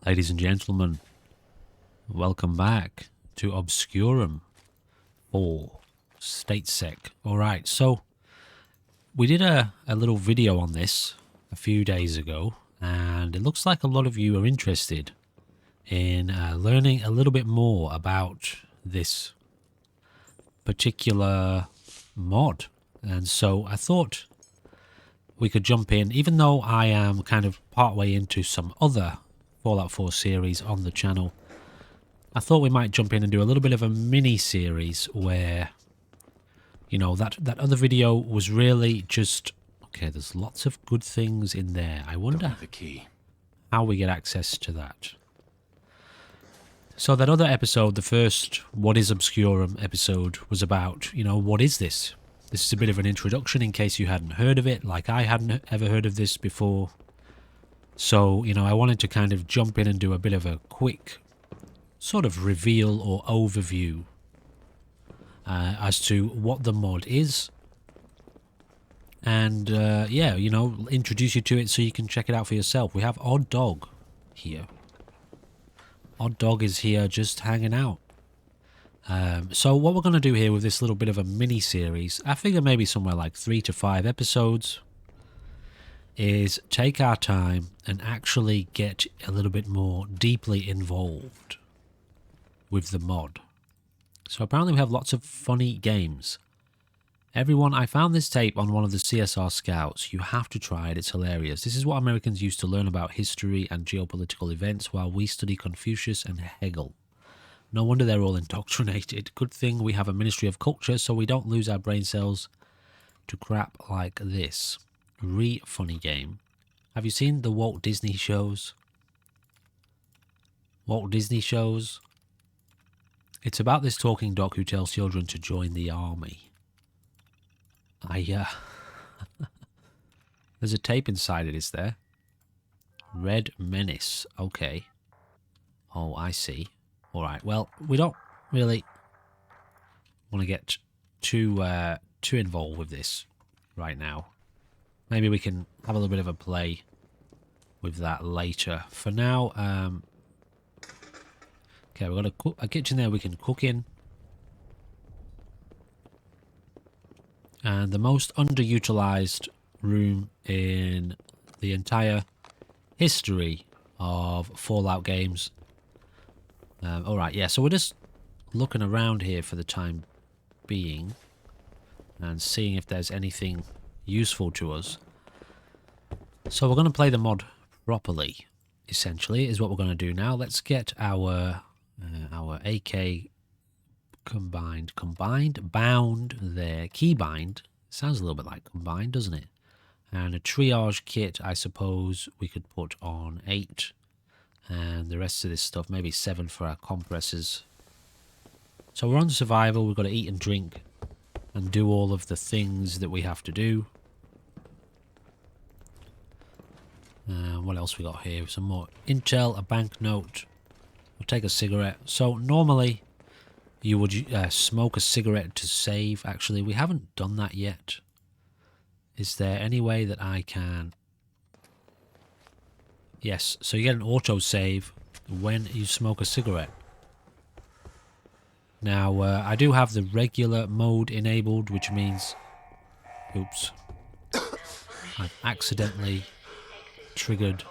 Ladies and gentlemen, welcome back to Obscurum IV Statesec. Alright, so we did a little video on this a few days ago, and it looks like a lot of you are interested in learning a little bit more about this particular mod. And so I thought we could jump in, even though I am kind of partway into some other Fallout 4 series on the channel. I thought we might jump in and do a little bit of a mini series where, you know, that other video was really just, okay, there's lots of good things in there. I wonder how we get access to that. So that other episode, the first What is Obscurum episode, was about, you know, what is this? This is a bit of an introduction in case you hadn't heard of it, like I hadn't ever heard of this before. So, you know, I wanted to kind of jump in and do a bit of a quick sort of reveal or overview as to what the mod is. And, yeah, you know, introduce you to it so you can check it out for yourself. We have Odd Dog here. Odd Dog is here just hanging out. So what we're going to do here with this little bit of a mini-series, I figure maybe somewhere like 3 to 5 episodes, is take our time and actually get a little bit more deeply involved with the mod. So apparently we have lots of funny games. Everyone, I found this tape on one of the CSR scouts. You have to try it, it's hilarious. This is what Americans used to learn about history and geopolitical events while we study Confucius and Hegel. No wonder they're all indoctrinated. Good thing we have a Ministry of Culture so we don't lose our brain cells to crap like this. Funny game. Have you seen the Walt Disney shows? Walt Disney shows? It's about this talking dog who tells children to join the army. There's a tape inside it, is there? Red Menace. Okay. Oh, I see. Alright, well, we don't really want to get too involved with this right now. Maybe we can have a little bit of a play with that later. For now, okay, we've got a kitchen there we can cook in. And the most underutilized room in the entire history of Fallout games. Alright, yeah, so we're just looking around here for the time being and seeing if there's anything useful to us. So we're going to play the mod properly, essentially, is what we're going to do now. Let's get our AK bound there. Keybind. Sounds a little bit like combined, doesn't it? And a triage kit, I suppose we could put on 8. And the rest of this stuff, maybe 7 for our compressors. So we're on survival. We've got to eat and drink and do all of the things that we have to do. What else we got here? Some more intel, a banknote. We'll take a cigarette. So normally you would smoke a cigarette to save. Actually, we haven't done that yet. Is there any way that I can... Yes, so you get an auto-save when you smoke a cigarette. Now, I do have the regular mode enabled, which means... Oops. I've accidentally triggered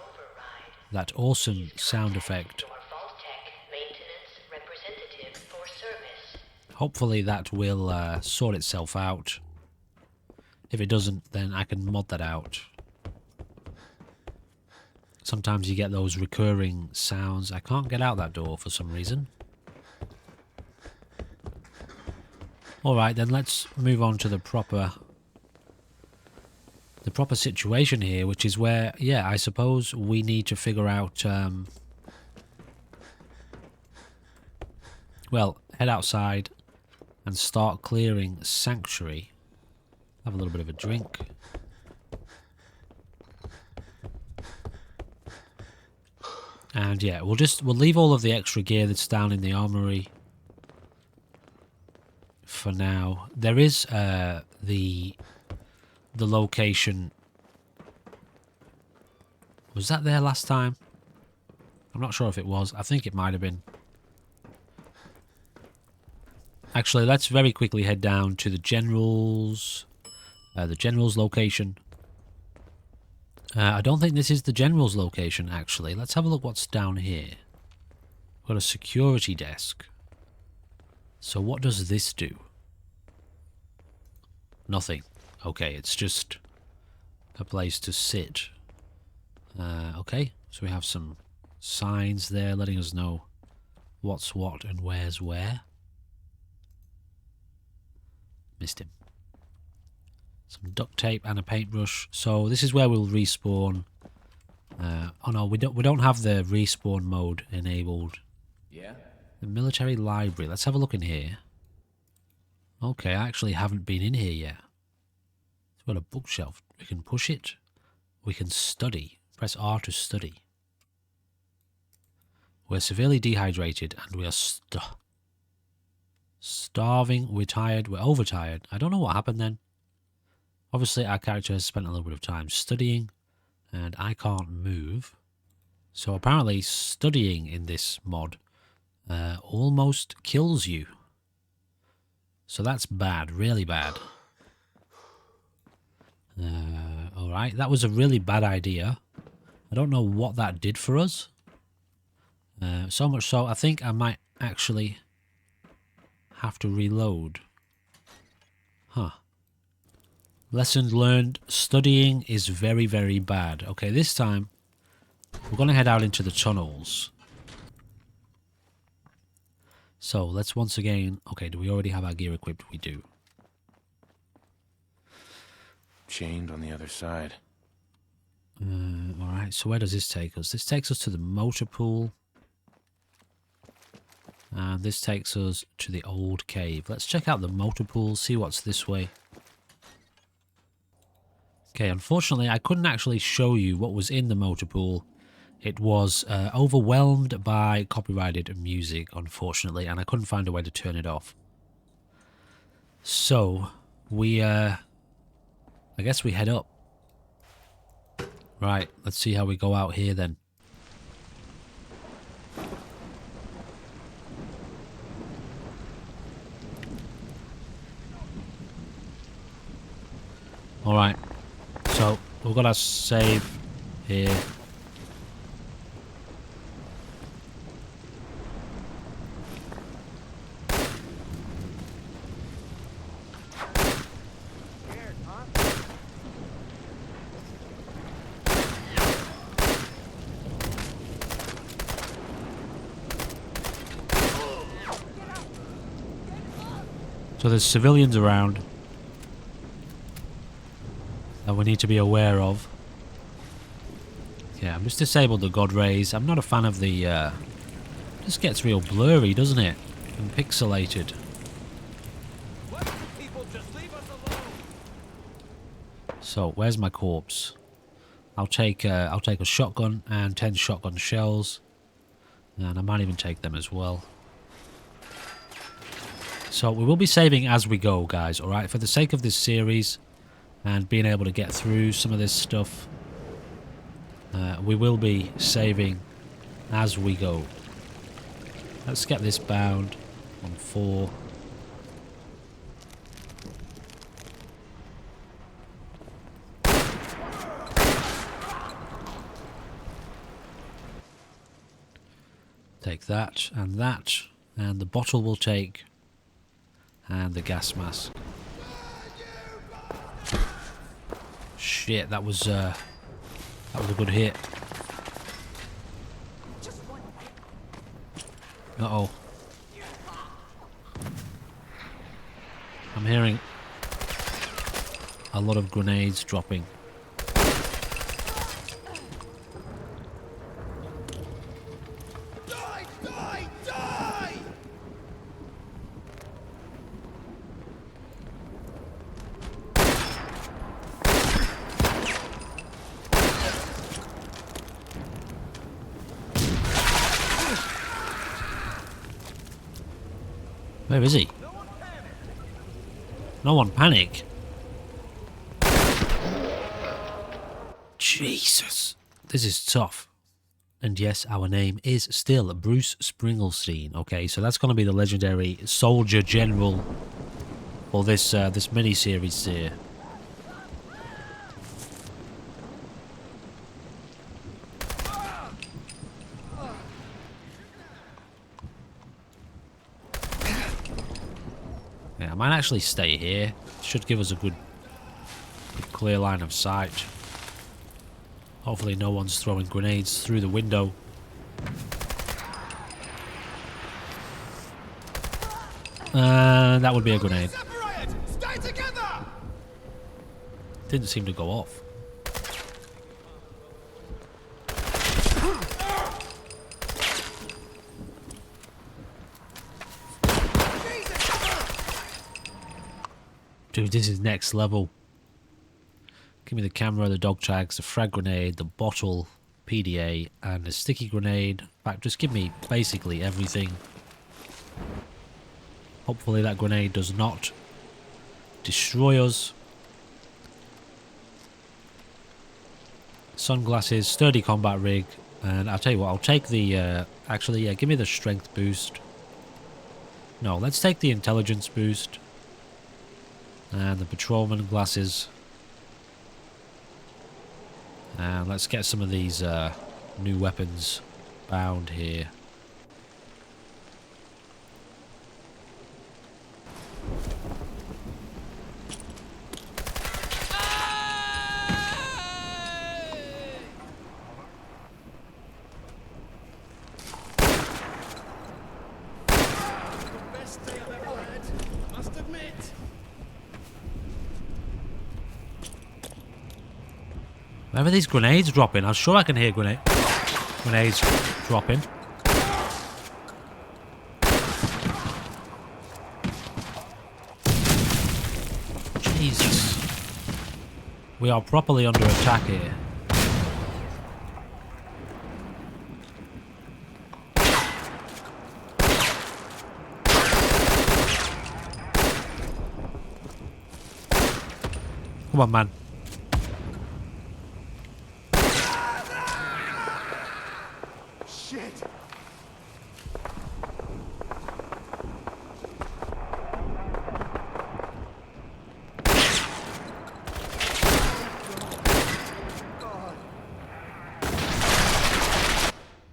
that awesome sound effect. Hopefully that will sort itself out. If it doesn't, then I can mod that out. Sometimes you get those recurring sounds. I can't get out that door for some reason. Alright, then let's move on to the proper situation here, which is where, yeah, I suppose we need to figure out, well, head outside and start clearing Sanctuary. Have a little bit of a drink. And yeah, we'll leave all of the extra gear that's down in the armory for now. There is the location. Was that there last time? I'm not sure if it was. I think it might have been. Actually, let's very quickly head down to the General's location. I don't think this is the General's location, actually. Let's have a look what's down here. We've got a security desk. So what does this do? Nothing. Okay, it's just a place to sit. Okay, so we have some signs there letting us know what's what and where's where. Missed him. Some duct tape and a paintbrush. So this is where we'll respawn. Oh no, we don't have the respawn mode enabled. Yeah. The military library. Let's have a look in here. Okay, I actually haven't been in here yet. It's got a bookshelf. We can push it. We can study. Press R to study. We're severely dehydrated and we are starving. We're tired. We're overtired. I don't know what happened then. Obviously, our character has spent a little bit of time studying and I can't move. So apparently studying in this mod almost kills you. So that's bad, really bad. Alright, that was a really bad idea. I don't know what that did for us. So much so, I think I might actually have to reload. Huh. Lesson learned, studying is very, very bad. Okay, this time we're going to head out into the tunnels. So let's once again... Okay, do we already have our gear equipped? We do. Chained on the other side. Alright, so where does this take us? This takes us to the motor pool. And this takes us to the old cave. Let's check out the motor pool, see what's this way. Okay, unfortunately I couldn't actually show you what was in the motor pool. It was overwhelmed by copyrighted music, unfortunately, and I couldn't find a way to turn it off. So, we, I guess we head up. Right, let's see how we go out here then. Alright, so we've got our save here. So there's civilians around that we need to be aware of. Yeah, I've just disabled the God rays. I'm not a fan of the... This gets real blurry, doesn't it? And pixelated. So, where's my corpse? I'll take a shotgun and 10 shotgun shells. And I might even take them as well. So we will be saving as we go, guys, alright? For the sake of this series and being able to get through some of this stuff, we will be saving as we go. Let's get this bound on 4. Take that, and the bottle will take... And the gas mask. Shit, that was a good hit. Uh-oh. I'm hearing a lot of grenades dropping. Where is he? No one panic. Jesus. This is tough. And yes, our name is still Bruce Springlestein. Okay, so that's going to be the legendary soldier general for this this mini-series here. Yeah, I might actually stay here. Should give us a good clear line of sight. Hopefully no one's throwing grenades through the window. That would be a grenade. Didn't seem to go off. Dude, this is next level. Give me the camera, the dog tags, the frag grenade, the bottle, PDA, and the sticky grenade. In fact, just give me basically everything. Hopefully that grenade does not destroy us. Sunglasses, sturdy combat rig, and I'll tell you what, I'll take the, actually, yeah, give me the strength boost. No, let's take the intelligence boost. And the patrolman glasses. And let's get some of these new weapons bound here. Where are these grenades dropping? I'm sure I can hear grenades dropping. Jesus. We are properly under attack here. Come on, man.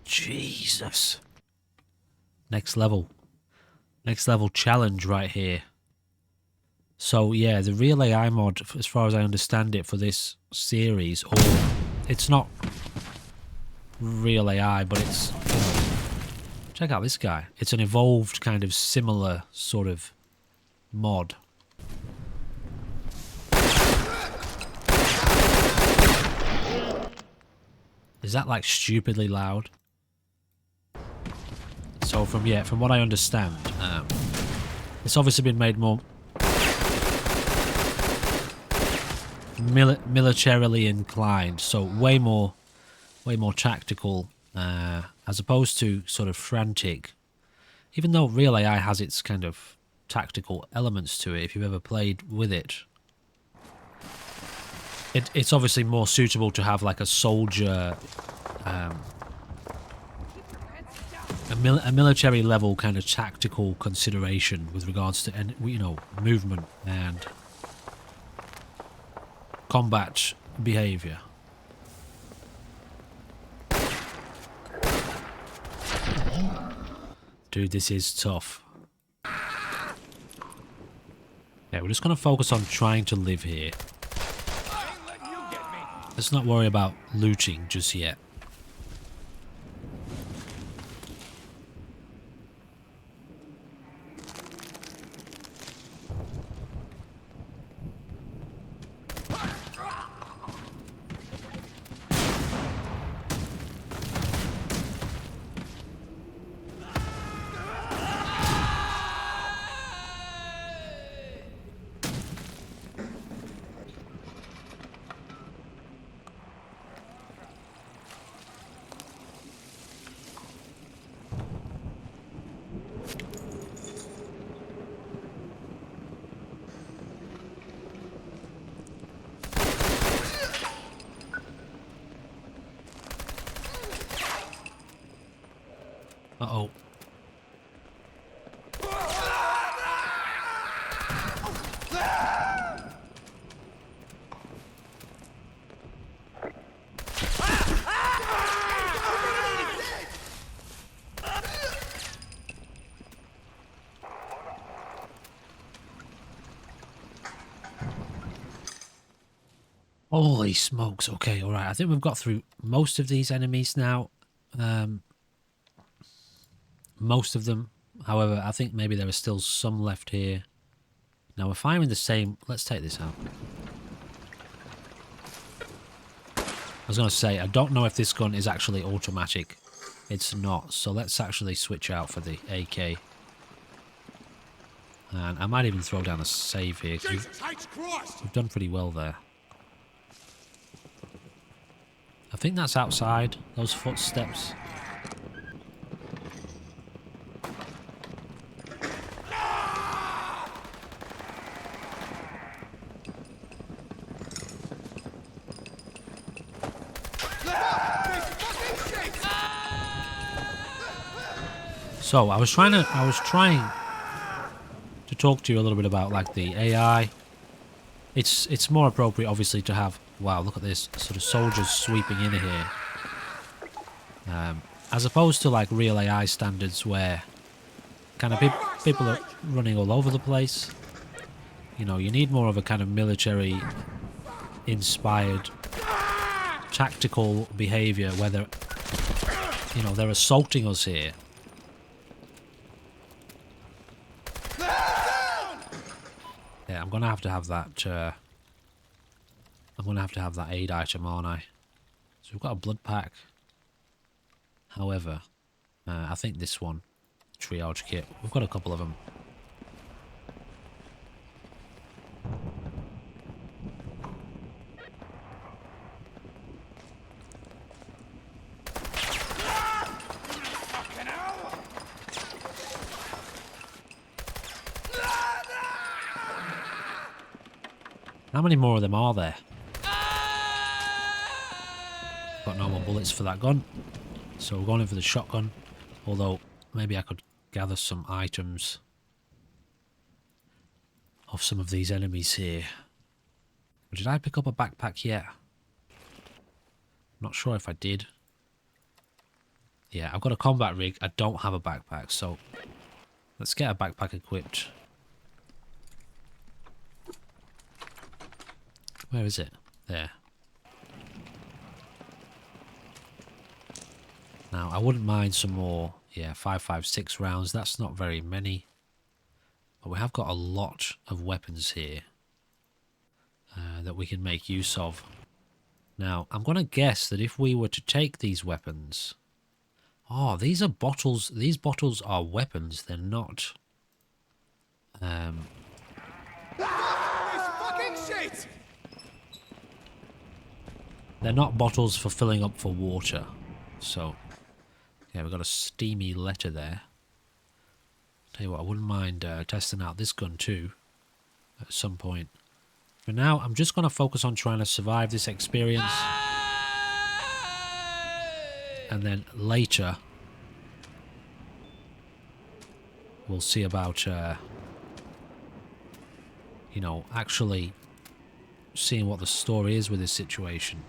Jesus. Next level. Next level challenge right here. So yeah, the real AI mod, as far as I understand it for this series, or it's not real AI, but it's, you know, check out this guy. It's an evolved kind of similar sort of mod. Is that like stupidly loud? So from what I understand, it's obviously been made more militarily inclined, so way more tactical, as opposed to sort of frantic. Even though real AI has its kind of tactical elements to it, if you've ever played with it, it's obviously more suitable to have like a soldier. A military level kind of tactical consideration with regards to, you know, movement and combat behavior. Dude, this is tough. Yeah, we're just going to focus on trying to live here. Let's not worry about looting just yet. Uh-oh. Holy smokes. Okay, alright. I think we've got through most of these enemies now. Most of them. However, I think maybe there are still some left here. Now we're firing the same... Let's take this out. I was going to say, I don't know if this gun is actually automatic. It's not. So let's actually switch out for the AK. And I might even throw down a save here. We've done pretty well there. I think that's outside, those footsteps. So I was trying to talk to you a little bit about like the AI. It's more appropriate obviously to have, wow, look at this, sort of soldiers sweeping in here. As opposed to like real AI standards where kind of people are running all over the place. You know, you need more of a kind of military inspired tactical behavior where they're, you know, they're assaulting us here. Yeah, I'm gonna have to have that. I'm gonna have to have that aid item, aren't I? So we've got a blood pack. However, I think this one, triage kit. We've got a couple of them. How many more of them are there? Got no more bullets for that gun. So we're going in for the shotgun. Although, maybe I could gather some items of some of these enemies here. Did I pick up a backpack yet? Not sure if I did. Yeah, I've got a combat rig. I don't have a backpack, so let's get a backpack equipped. Where is it? There. Now, I wouldn't mind some more, yeah, 5.56 rounds. That's not very many. But we have got a lot of weapons here that we can make use of. Now, I'm going to guess that if we were to take these weapons... Oh, these are bottles. These bottles are weapons. They're not... They're not bottles for filling up for water. So, yeah, we've got a steamy letter there. Tell you what, I wouldn't mind testing out this gun too at some point. For now, I'm just going to focus on trying to survive this experience. And then later, we'll see about, you know, actually seeing what the story is with this situation.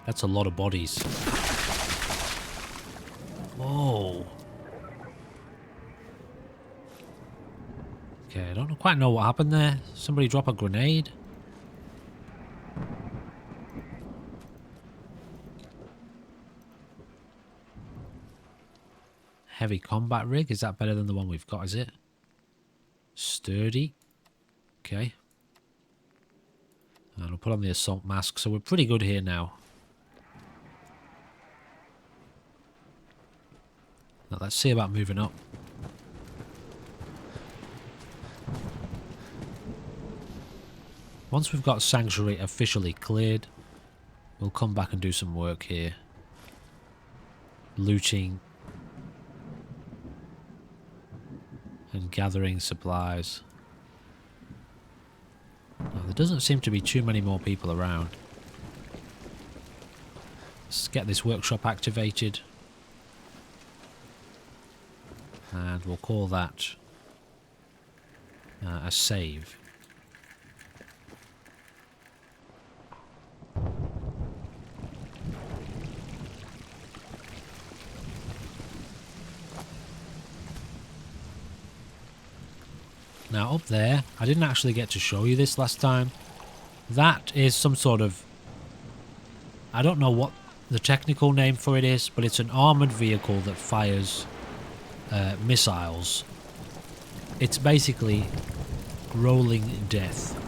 That's a lot of bodies. Whoa. Okay, I don't quite know what happened there. Somebody drop a grenade? Heavy combat rig. Is that better than the one we've got, is it? Sturdy. Okay. And we'll put on the assault mask. So we're pretty good here now. Now let's see about moving up. Once we've got Sanctuary officially cleared, we'll come back and do some work here. Looting. And gathering supplies. Now there doesn't seem to be too many more people around. Let's get this workshop activated. And we'll call that a save. Now up there, I didn't actually get to show you this last time. That is some sort of... I don't know what the technical name for it is, but it's an armoured vehicle that fires missiles. It's basically rolling death.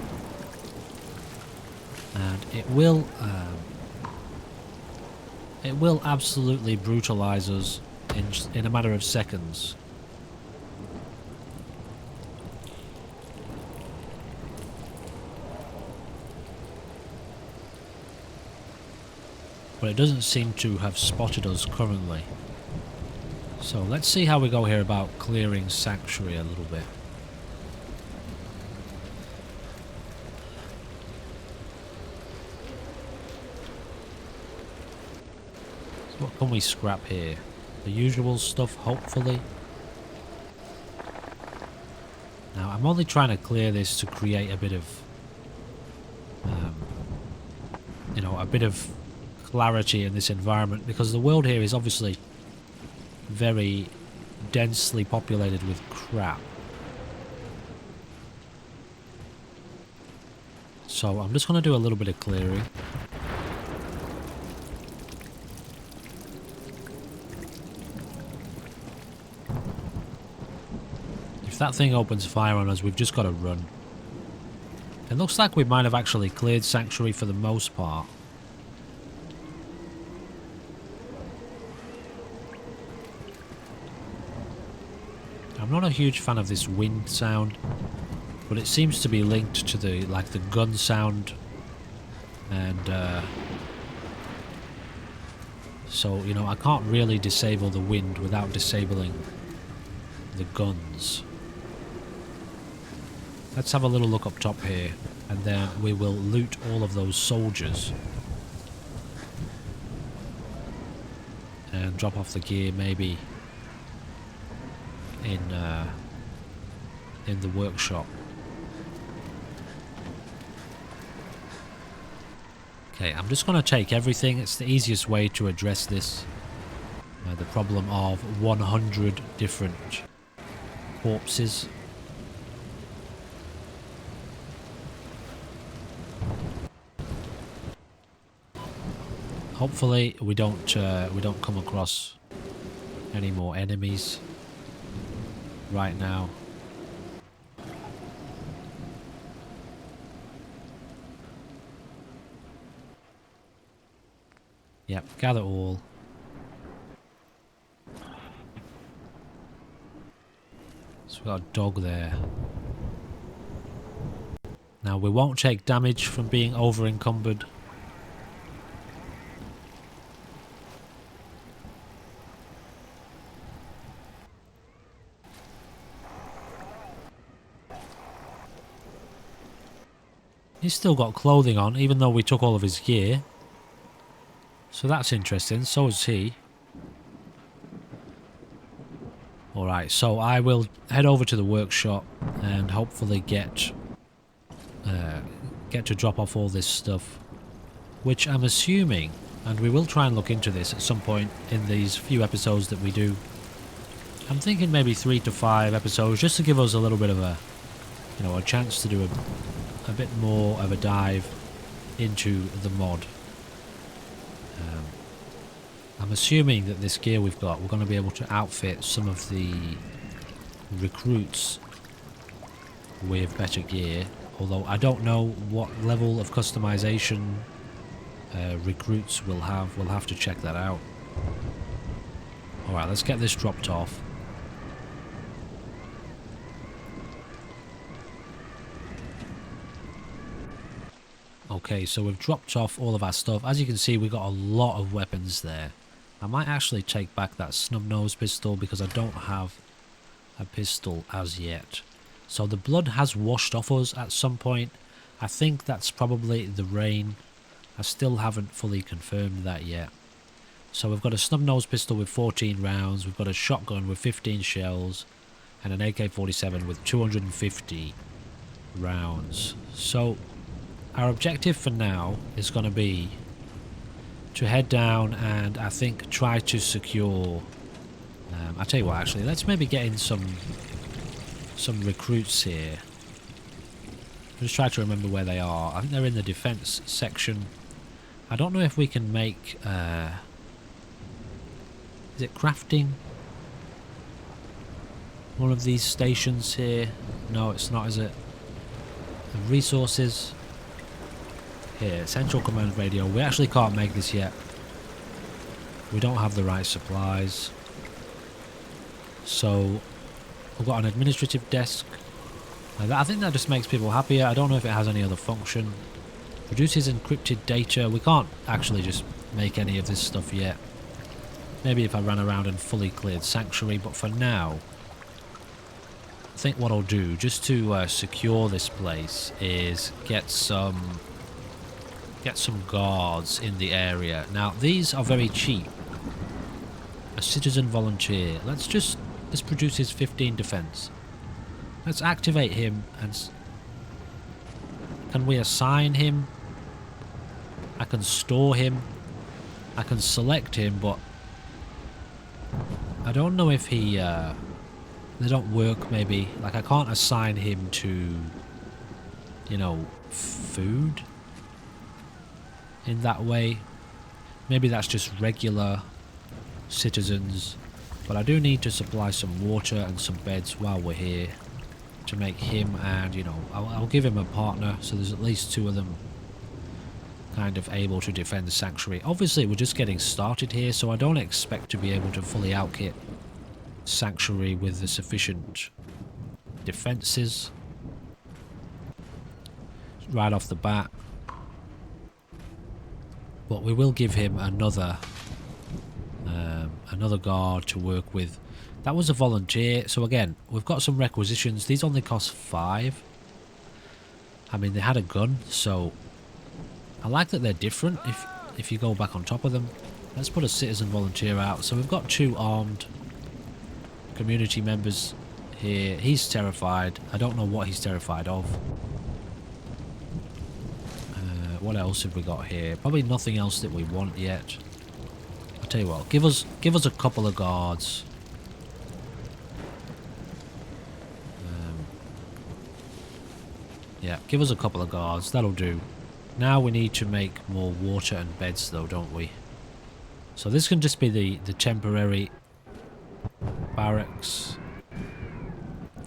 And it will absolutely brutalise us in a matter of seconds. But it doesn't seem to have spotted us currently. So let's see how we go here about clearing Sanctuary a little bit. So what can we scrap here? The usual stuff, hopefully. Now I'm only trying to clear this to create a bit of, you know, a bit of clarity in this environment, because the world here is obviously very densely populated with crap. So I'm just going to do a little bit of clearing. If that thing opens fire on us, we've just got to run. It looks like we might have actually cleared Sanctuary for the most part. I'm not a huge fan of this wind sound, but it seems to be linked to the gun sound, and so, you know, I can't really disable the wind without disabling the guns. Let's have a little look up top here, and then we will loot all of those soldiers and drop off the gear maybe in the workshop. Okay, I'm just going to take everything. It's the easiest way to address this. The problem of 100 different corpses. Hopefully we don't come across any more enemies right now. Yep, gather all. So we've got a dog there. Now we won't take damage from being over encumbered. He's still got clothing on, even though we took all of his gear. So that's interesting. So is he. Alright, so I will head over to the workshop and hopefully get to drop off all this stuff. Which I'm assuming, and we will try and look into this at some point in these few episodes that we do. I'm thinking maybe 3 to 5 episodes, just to give us a little bit of a, you know, a chance to do a bit more of a dive into the mod. I'm assuming that this gear we've got, we're going to be able to outfit some of the recruits with better gear, although I don't know what level of customization recruits will have. We'll have to check that out. Alright, let's get this dropped off. Okay, so we've dropped off all of our stuff. As you can see, we've got a lot of weapons there. I might actually take back that snub-nosed pistol because I don't have a pistol as yet. So the blood has washed off us at some point. I think that's probably the rain. I still haven't fully confirmed that yet. So we've got a snub-nosed pistol with 14 rounds, we've got a shotgun with 15 shells, and an AK-47 with 250 rounds. So our objective for now is going to be to head down and I think try to secure... I'll tell you what, actually, let's maybe get in some recruits here. Just try to remember where they are. I think they're in the defense section. I don't know if we can make... is it crafting? One of these stations here? No, it's not, is it? And resources. Here, Central Command Radio. We actually can't make this yet. We don't have the right supplies. So, we've got an administrative desk. I think that just makes people happier. I don't know if it has any other function. Produces encrypted data. We can't actually just make any of this stuff yet. Maybe if I ran around and fully cleared Sanctuary, but for now, I think what I'll do, just to secure this place, is get some guards in the area. Now, these are very cheap. A citizen volunteer. This produces 15 defense. Let's activate him and... Can we assign him? I can store him. I can select him, but... I don't know if he... they don't work, maybe. Like, I can't assign him to... You know, food? In that way. Maybe that's just regular citizens. But I do need to supply some water and some beds while we're here. To make him and, you know, I'll give him a partner. So there's at least two of them kind of able to defend the Sanctuary. Obviously, we're just getting started here. So I don't expect to be able to fully outkit Sanctuary with the sufficient defenses. Right off the bat. But we will give him another guard to work with. That was a volunteer. So again, we've got some requisitions. These only cost 5. I mean, they had a gun, so I like that they're different if you go back on top of them. Let's put a citizen volunteer out. So we've got 2 armed community members here. He's terrified. I don't know what he's terrified of. What else have we got here? Probably nothing else that we want yet. I'll tell you what, give us a couple of guards. Yeah, give us a couple of guards, that'll do. Now we need to make more water and beds though, don't we? So this can just be the temporary barracks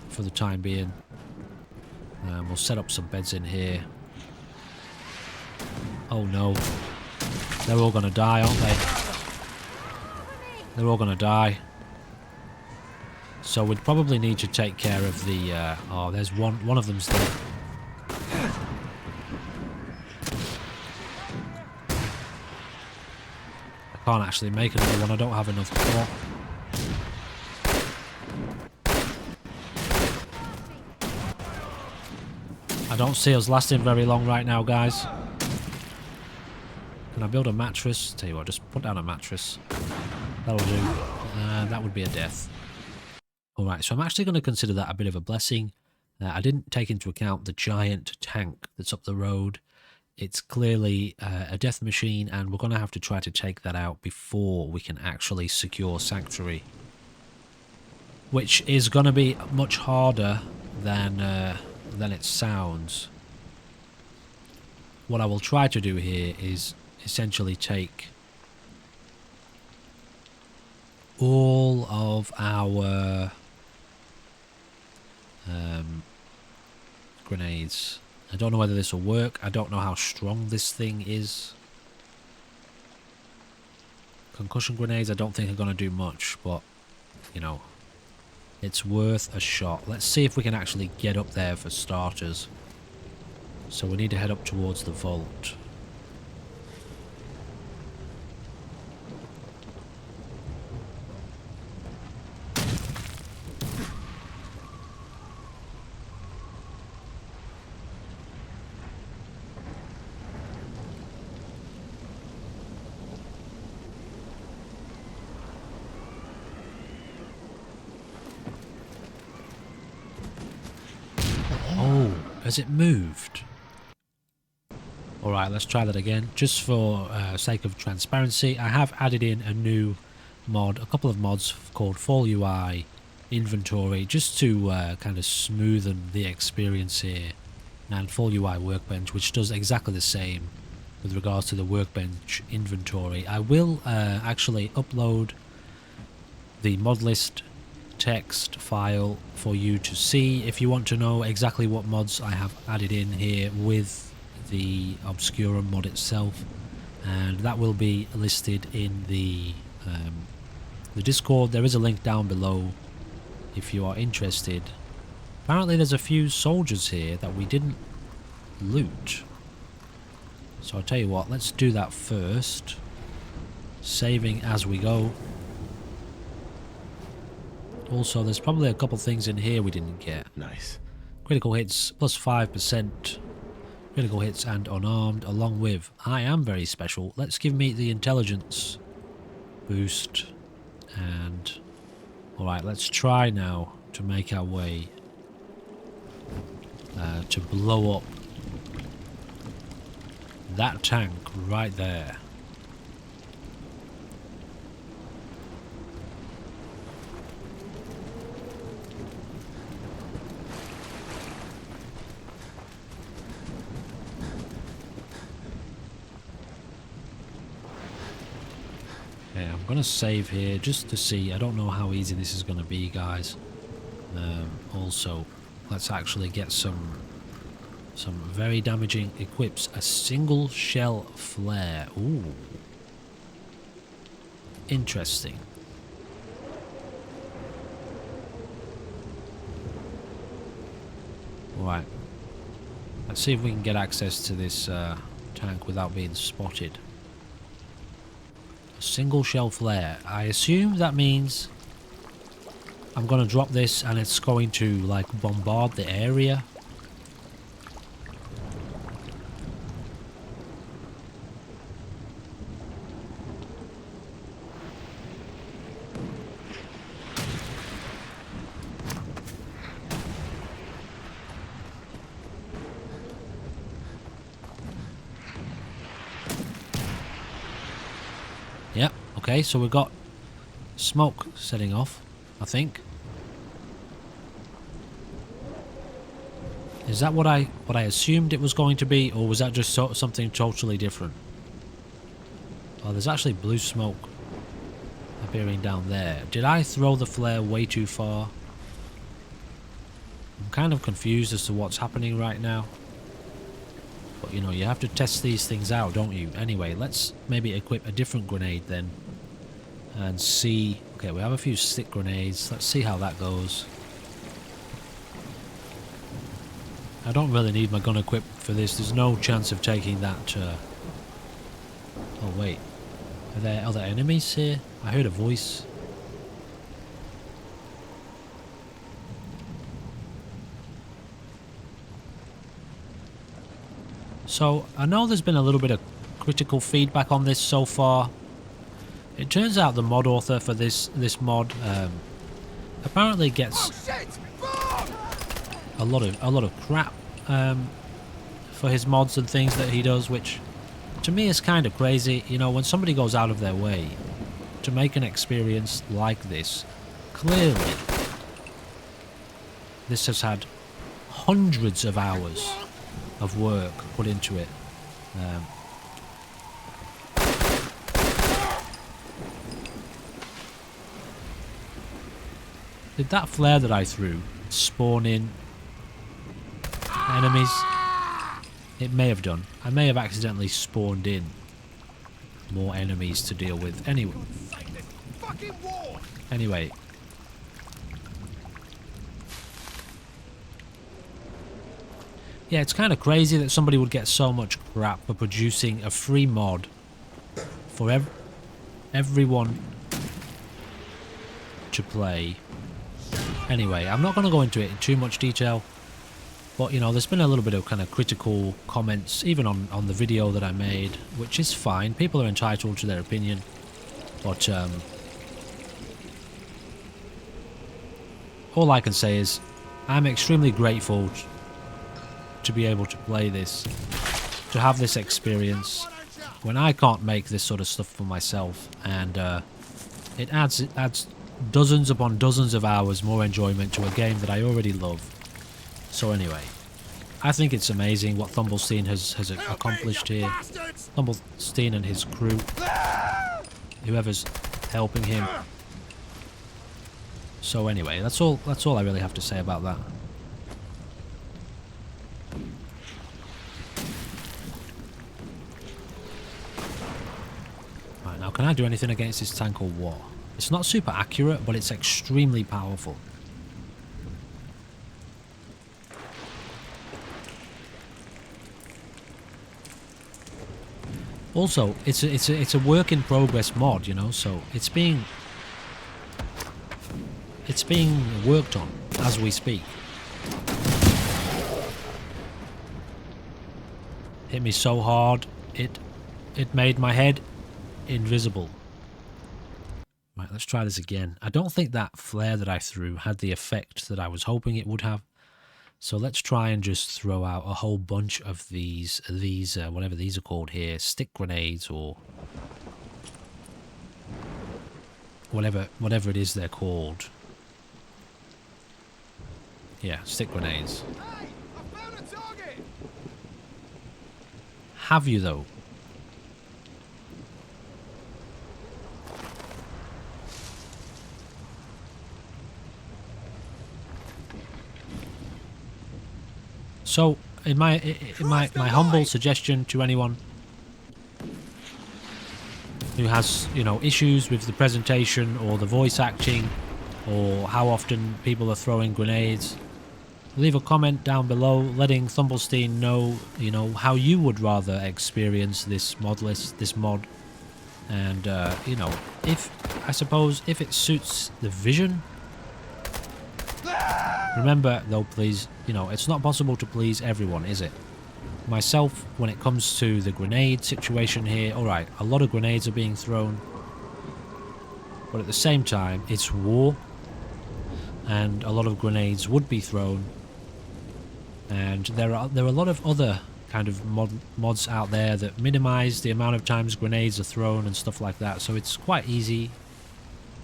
for the time being. We'll set up some beds in here. Oh no. They're all gonna die, aren't they? They're all gonna die. So we'd probably need to take care of the... oh, there's one of them's dead. I can't actually make another one, I don't have enough core. I don't see us lasting very long right now, guys. Can I build a mattress? Tell you what, just put down a mattress. That'll do. That would be a death. Alright, so I'm actually going to consider that a bit of a blessing. I didn't take into account the giant tank that's up the road. It's clearly a death machine, and we're going to have to try to take that out before we can actually secure Sanctuary. Which is going to be much harder than it sounds. What I will try to do here is essentially take all of our grenades. I don't know whether this will work. I don't know how strong this thing is. Concussion grenades I don't think are going to do much, but, you know, it's worth a shot. Let's see if we can actually get up there for starters. So we need to head up towards the vault. Has it moved? Alright, let's try that again. Just for sake of transparency, I have added in a new mod, a couple of mods called Fall UI Inventory, just to kind of smoothen the experience here. And Fall UI Workbench, which does exactly the same with regards to the Workbench inventory. I will actually upload the mod list text file for you to see if you want to know exactly what mods I have added in here with the Obscurum mod itself, and that will be listed in the Discord. There is a link down below if you are interested. Apparently there's a few soldiers here that we didn't loot, so I'll tell you what, let's do that first, saving as we go. Also, there's probably a couple things in here we didn't get. Nice. Critical hits plus 5%. Critical hits and unarmed, along with I am very special. Let's give me the intelligence boost. And alright, let's try now to make our way to blow up that tank right there. Okay, I'm gonna save here just to see. I don't know how easy this is gonna be, guys. Also, let's actually get some very damaging equips. A single shell flare. Ooh, interesting. Right, let's see if we can get access to this tank without being spotted. A single shell flare. I assume that means I'm going to drop this and it's going to like bombard the area. Yep, okay, so we've got smoke setting off, I think. Is that what I assumed it was going to be, or was that just something totally different? Oh, there's actually blue smoke appearing down there. Did I throw the flare way too far? I'm kind of confused as to what's happening right now. But you know, you have to test these things out, don't you? Anyway, let's maybe equip a different grenade then. And see... Okay, we have a few stick grenades. Let's see how that goes. I don't really need my gun equipped for this. There's no chance of taking that... Oh, wait. Are there other enemies here? I heard a voice. So, I know there's been a little bit of critical feedback on this so far. It turns out the mod author for this mod apparently gets a lot of crap for his mods and things that he does, which to me is kind of crazy. You know, when somebody goes out of their way to make an experience like this, clearly this has had hundreds of hours of work put into it. Did that flare that I threw spawn in enemies? It may have done. I may have accidentally spawned in more enemies to deal with. Anyway. Yeah, it's kind of crazy that somebody would get so much crap for producing a free mod for everyone to play. Anyway, I'm not going to go into it in too much detail, but you know, there's been a little bit of kind of critical comments even on the video that I made, which is fine. People are entitled to their opinion, but all I can say is I'm extremely grateful to be able to play this, to have this experience when I can't make this sort of stuff for myself, and it adds dozens upon dozens of hours more enjoyment to a game that I already love. So anyway, I think it's amazing what Thumblestein has accomplished here. Thumblestein and his crew, whoever's helping him. So anyway, that's all I really have to say about that. Right, now can I do anything against this tank or what? It's not super accurate, but it's extremely powerful. Also, it's a work in progress mod, you know, so it's being worked on as we speak. Hit me so hard, it made my head invisible. Right, let's try this again. I don't think that flare that I threw had the effect that I was hoping it would have. So let's try and just throw out a whole bunch of these whatever these are called here, stick grenades or whatever it is they're called. Yeah, stick grenades. Hey, I found a target. Have you though? So, in my humble suggestion to anyone who has, you know, issues with the presentation or the voice acting or how often people are throwing grenades, leave a comment down below letting Thumblestein know, you know, how you would rather experience this mod, and you know, I suppose if it suits the vision. Remember though, please, you know, it's not possible to please everyone, is it? Myself, when it comes to the grenade situation here, alright, a lot of grenades are being thrown, but at the same time, it's war, and a lot of grenades would be thrown, and there are a lot of other kind of mods out there that minimize the amount of times grenades are thrown and stuff like that, so it's quite easy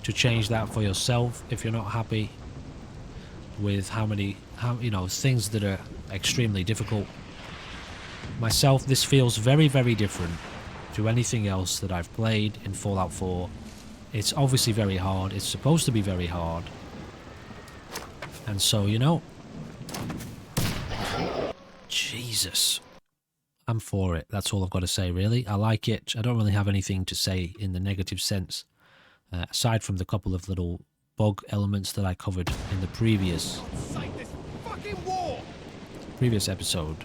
to change that for yourself if you're not happy with how you know, things that are extremely difficult. Myself, this feels very, very different to anything else that I've played in Fallout 4. It's obviously very hard. It's supposed to be very hard. And so, you know, Jesus, I'm for it. That's all I've got to say, really. I like it. I don't really have anything to say in the negative sense, aside from the couple of little bug elements that I covered in the previous episode.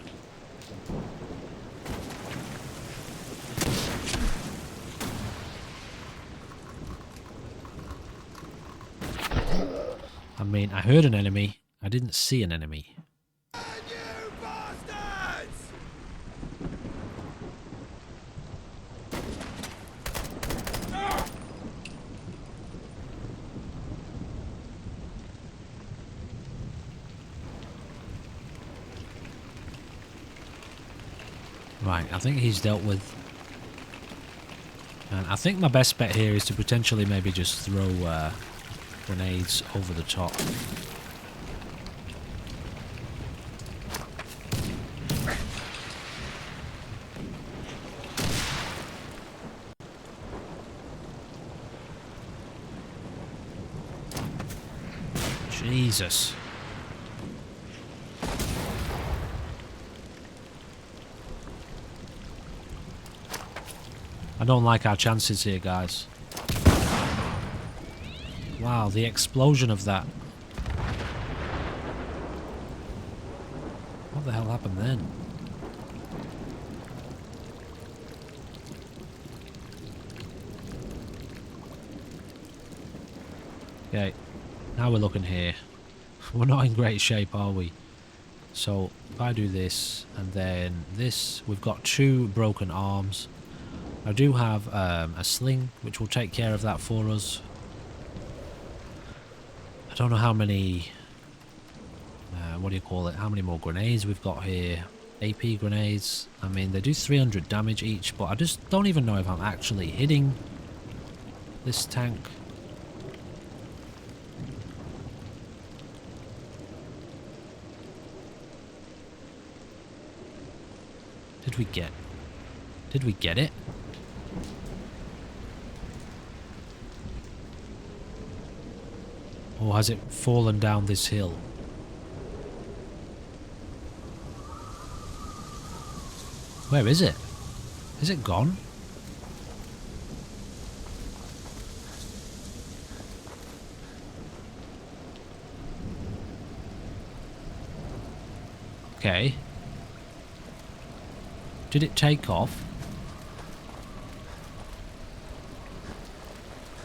I mean, I heard an enemy. I didn't see an enemy. Right, I think he's dealt with. And I think my best bet here is to potentially maybe just throw grenades over the top. Jesus. I don't like our chances here, guys. Wow, the explosion of that. What the hell happened then? Okay, now we're looking here. We're not in great shape, are we? So, if I do this, and then this, we've got 2 broken arms. I do have a sling, which will take care of that for us. I don't know how many What do you call it? How many more grenades we've got here? AP grenades. I mean, they do 300 damage each, but I just don't even know if I'm actually hitting this tank. Did we get it? Or has it fallen down this hill? Where is it? Is it gone? Okay. Did it take off?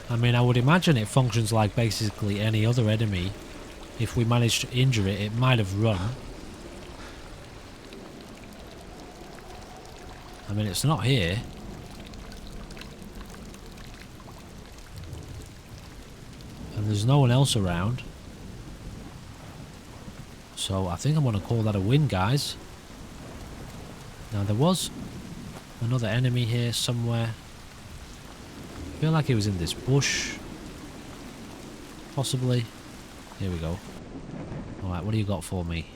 I mean, I would imagine it functions like basically any other enemy. If we managed to injure it, it might have run. I mean, it's not here. And there's no one else around. So I think I'm going to call that a win, guys. Now, there was another enemy here somewhere. I feel like he was in this bush. Possibly. Here we go. Alright, what do you got for me?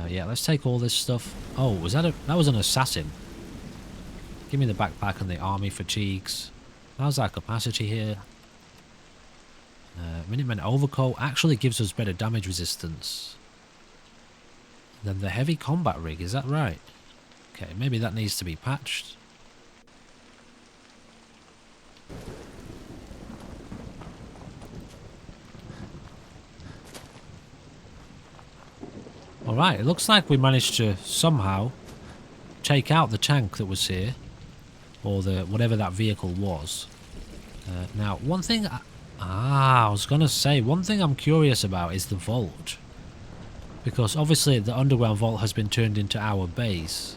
Yeah, let's take all this stuff. Oh, that was an assassin. Give me the backpack and the army fatigues. How's our capacity here? Minutemen overcoat actually gives us better damage resistance than the heavy combat rig, is that right? Okay, maybe that needs to be patched. Alright, it looks like we managed to somehow take out the tank that was here. Or the whatever that vehicle was. Now, one thing... I was going to say, one thing I'm curious about is the vault. Because obviously the underground vault has been turned into our base.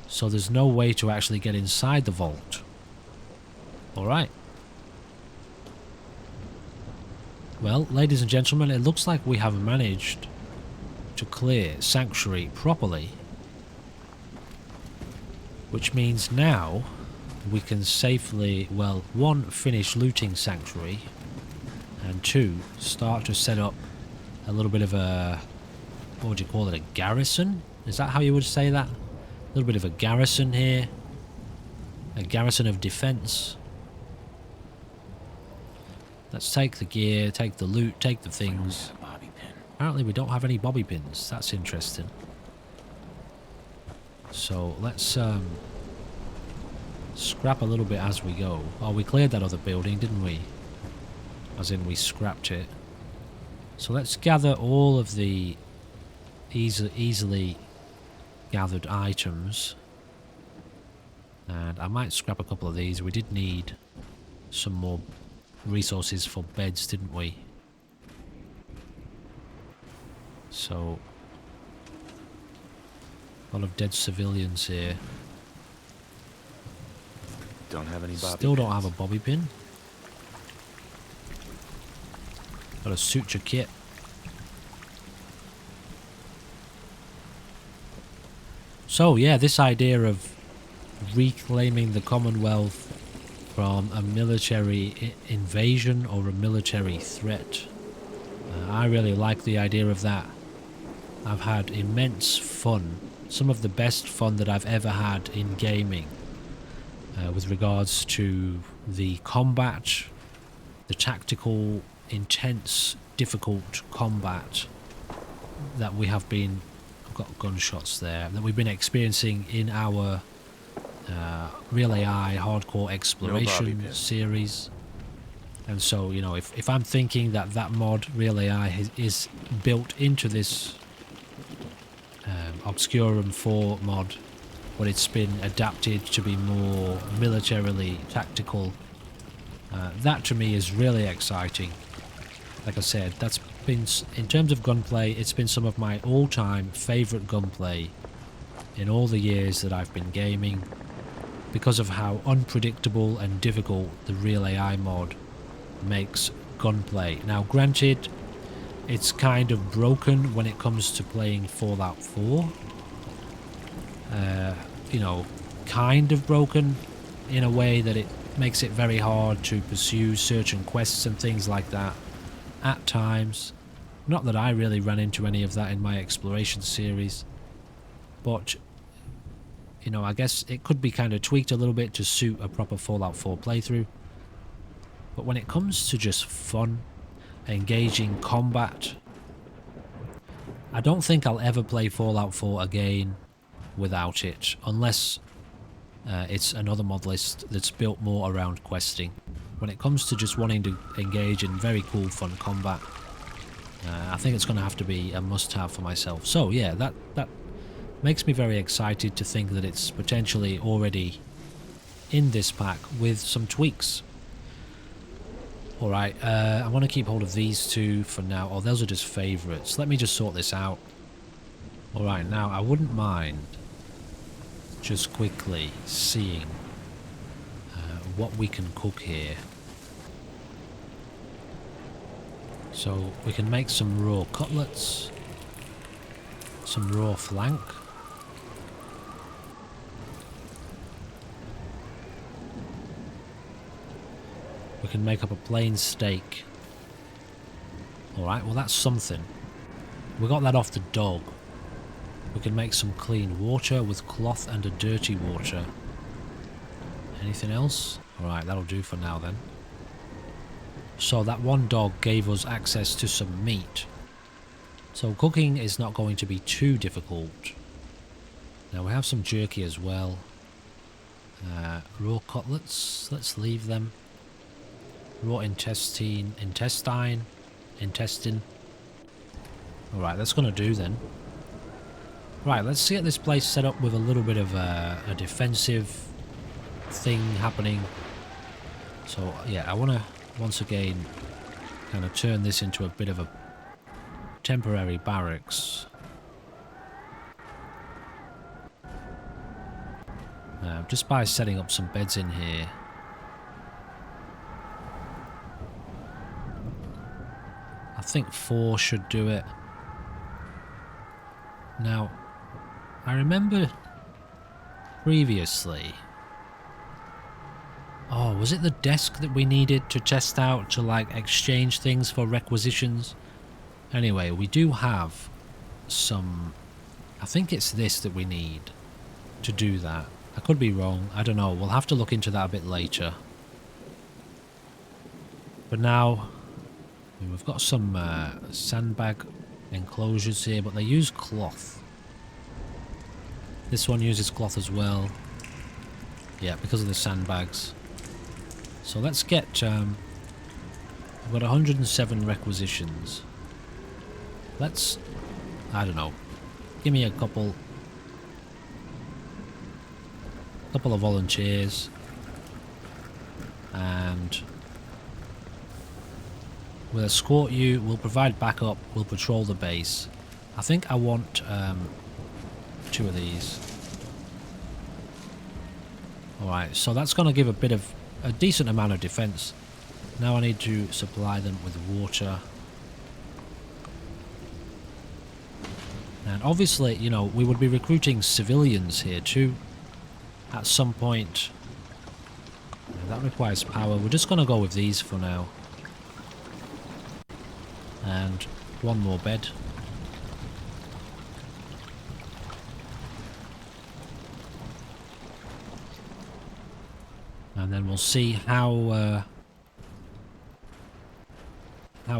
So there's no way to actually get inside the vault. Alright. Well, ladies and gentlemen, it looks like we have managed to clear Sanctuary properly. Which means now we can safely, well, one, finish looting Sanctuary, and two, start to set up a little bit of a, what would you call it, a garrison? Is that how you would say that? A little bit of a garrison here. A garrison of defense. Let's take the gear, take the loot, take the things. Apparently we don't have any bobby pins. That's interesting. So let's scrap a little bit as we go. Oh, we cleared that other building, didn't we? As in, we scrapped it. So let's gather all of the easily gathered items. And I might scrap a couple of these. We did need some more resources for beds, didn't we? So, a lot of dead civilians here. Don't have any bobby Still don't pins. have a bobby pin. Got a suture kit. So yeah, this idea of reclaiming the Commonwealth from a military invasion or a military threat. I really like the idea of that. I've had immense fun. Some of the best fun that I've ever had in gaming. With regards to the combat, the tactical, intense, difficult combat that we have been, I've got gunshots there, that we've been experiencing in our Real AI Hardcore Exploration series. And so, you know, if I'm thinking that mod, Real AI, is built into this Obscurum IV mod, but it's been adapted to be more militarily tactical. That to me is really exciting. Like I said, that's been, in terms of gunplay, it's been some of my all-time favourite gunplay in all the years that I've been gaming, because of how unpredictable and difficult the Real AI mod makes gunplay. Now, granted, it's kind of broken when it comes to playing Fallout 4. You know, kind of broken in a way that it makes it very hard to pursue certain quests and things like that at times. Not that I really ran into any of that in my exploration series, but you know, I guess it could be kind of tweaked a little bit to suit a proper Fallout 4 playthrough. But when it comes to just fun, engaging combat, I don't think I'll ever play Fallout 4 again without it, unless it's another mod list that's built more around questing. When it comes to just wanting to engage in very cool, fun combat, I think it's going to have to be a must-have for myself. So yeah, that makes me very excited to think that it's potentially already in this pack with some tweaks. Alright, I want to keep hold of these two for now. Oh, those are just favourites. Let me just sort this out. Alright, now I wouldn't mind just quickly seeing what we can cook here. So we can make some raw cutlets, some raw flank. We can make up a plain steak. Alright, well that's something. We got that off the dog. We can make some clean water with cloth and a dirty water. Anything else? Alright, that'll do for now then. So that one dog gave us access to some meat. So cooking is not going to be too difficult. Now we have some jerky as well. Raw cutlets, let's leave them. Raw intestine. Alright, that's going to do then. Right, let's get this place set up with a little bit of a defensive thing happening. So yeah, I want to once again kind of turn this into a bit of a temporary barracks. Just by setting up some beds in here. I think 4 should do it. Now, I remember previously... Oh, was it the desk that we needed to test out to, like, exchange things for requisitions? Anyway, we do have some... I think it's this that we need to do that. I could be wrong. I don't know. We'll have to look into that a bit later. But now, we've got some sandbag enclosures here, but they use cloth. This one uses cloth as well. Yeah, because of the sandbags. So let's get... we've got 107 requisitions. Let's... I don't know. Give me a couple of volunteers. And... we'll escort you, we'll provide backup, we'll patrol the base. I think I want 2 of these. Alright, so that's going to give a decent amount of defense. Now I need to supply them with water. And obviously, you know, we would be recruiting civilians here too at some point. That requires power. We're just going to go with these for now. And 1 more bed. And then we'll see how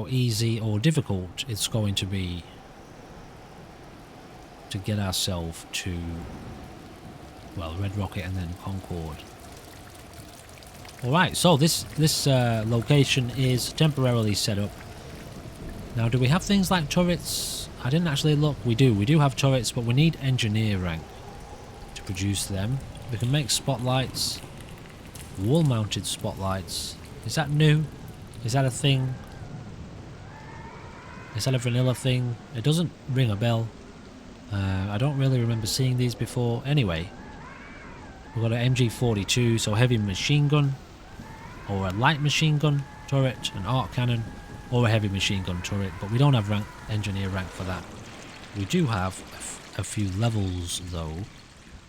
easy or difficult it's going to be to get ourselves to, well, Red Rocket and then Concord. Alright, so this location is temporarily set up. Now, do we have things like turrets? I didn't actually look. We do have turrets, but we need engineer rank to produce them. We can make spotlights, wall-mounted spotlights. Is that new? Is that a thing? Is that a vanilla thing? It doesn't ring a bell. I don't really remember seeing these before. Anyway, we've got an MG42, so heavy machine gun, or a light machine gun turret, an arc cannon, or a heavy machine gun turret, but we don't have engineer rank for that. We do have a few levels though.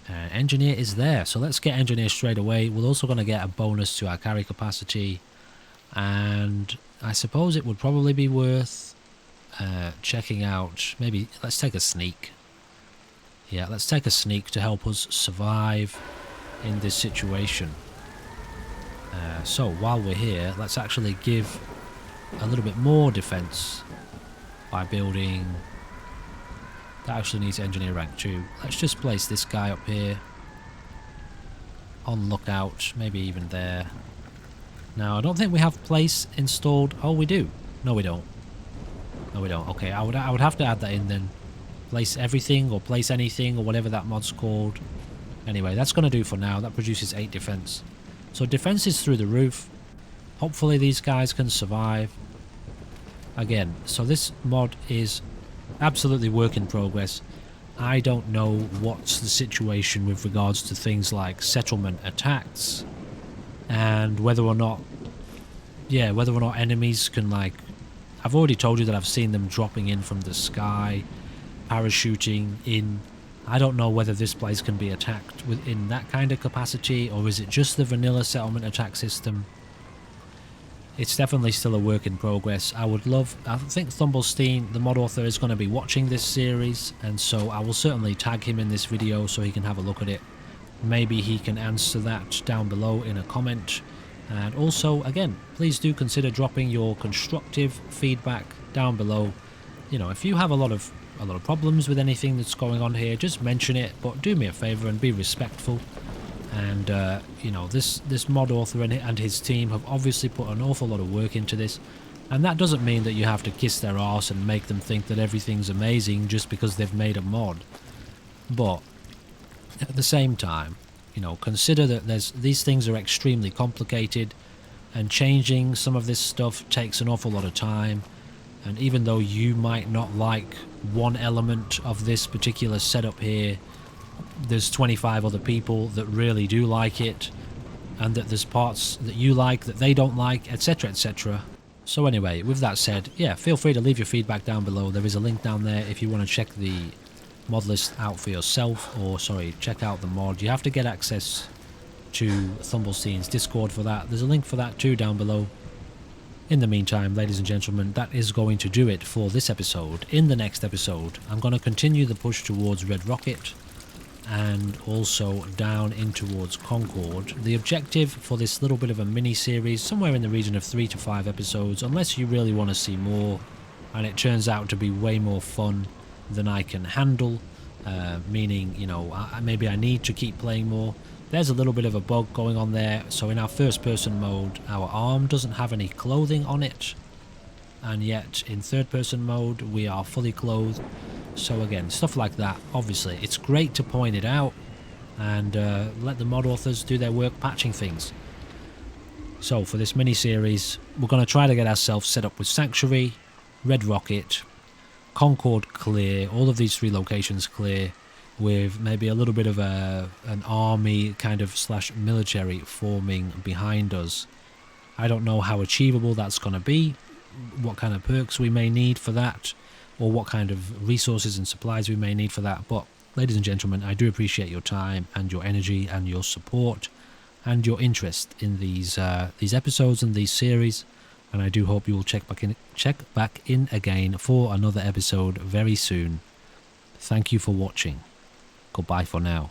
Engineer is there, so let's get engineer straight away. We're also going to get a bonus to our carry capacity, and I suppose it would probably be worth checking out. Maybe let's take a sneak. Yeah, let's take a sneak to help us survive in this situation. So while we're here, let's actually give a little bit more defense by building. That actually needs engineer rank 2. Let's just place this guy up here on lookout, maybe even there. Now I don't think we have place installed. Oh, we do. No, we don't. No, we don't. Okay, I would have to add that in then. Place everything or place anything or whatever that mod's called. Anyway, that's going to do for now. That produces 8 defense. So defense is through the roof. Hopefully these guys can survive. Again, so this mod is absolutely work in progress. I don't know what's the situation with regards to things like settlement attacks and whether or not enemies can, like, I've already told you that I've seen them dropping in from the sky, parachuting in. I don't know whether this place can be attacked within that kind of capacity, or is it just the vanilla settlement attack system? It's definitely still a work in progress. I think Thumblestein, the mod author, is going to be watching this series, and so I will certainly tag him in this video so he can have a look at it. Maybe he can answer that down below in a comment. And also, again, please do consider dropping your constructive feedback down below. You know, if you have a lot of problems with anything that's going on here, just mention it, but do me a favor and be respectful. And you know, this mod author and his team have obviously put an awful lot of work into this, and that doesn't mean that you have to kiss their arse and make them think that everything's amazing just because they've made a mod. But at the same time, you know, consider that these things are extremely complicated, and changing some of this stuff takes an awful lot of time. And even though you might not like one element of this particular setup here, there's 25 other people that really do like it, and that there's parts that you like that they don't like, etc, etc. So anyway, with that said, yeah, feel free to leave your feedback down below. There is a link down there if you want to check the mod list out for yourself, or sorry, check out the mod. You have to get access to Thumblestein's Discord for that. There's a link for that too down below. In the meantime, ladies and gentlemen, that is going to do it for this episode. In the next episode, I'm going to continue the push towards Red Rocket, and also down in towards Concord. The objective for this little bit of a mini-series, somewhere in the region of 3 to 5 episodes, unless you really want to see more, and it turns out to be way more fun than I can handle, meaning, you know, maybe I need to keep playing more. There's a little bit of a bug going on there. So in our first person mode, our arm doesn't have any clothing on it, and yet in third person mode we are fully clothed. So again, stuff like that, obviously it's great to point it out and let the mod authors do their work patching things. So for this mini series, we're going to try to get ourselves set up with Sanctuary, Red Rocket, Concord clear, all of these 3 locations clear, with maybe a little bit of an army kind of / military forming behind us. I don't know how achievable that's going to be, what kind of perks we may need for that, or what kind of resources and supplies we may need for that. But ladies and gentlemen, I do appreciate your time and your energy and your support and your interest in these episodes and these series, and I do hope you will check back in again for another episode very soon. Thank you for watching. Goodbye for now.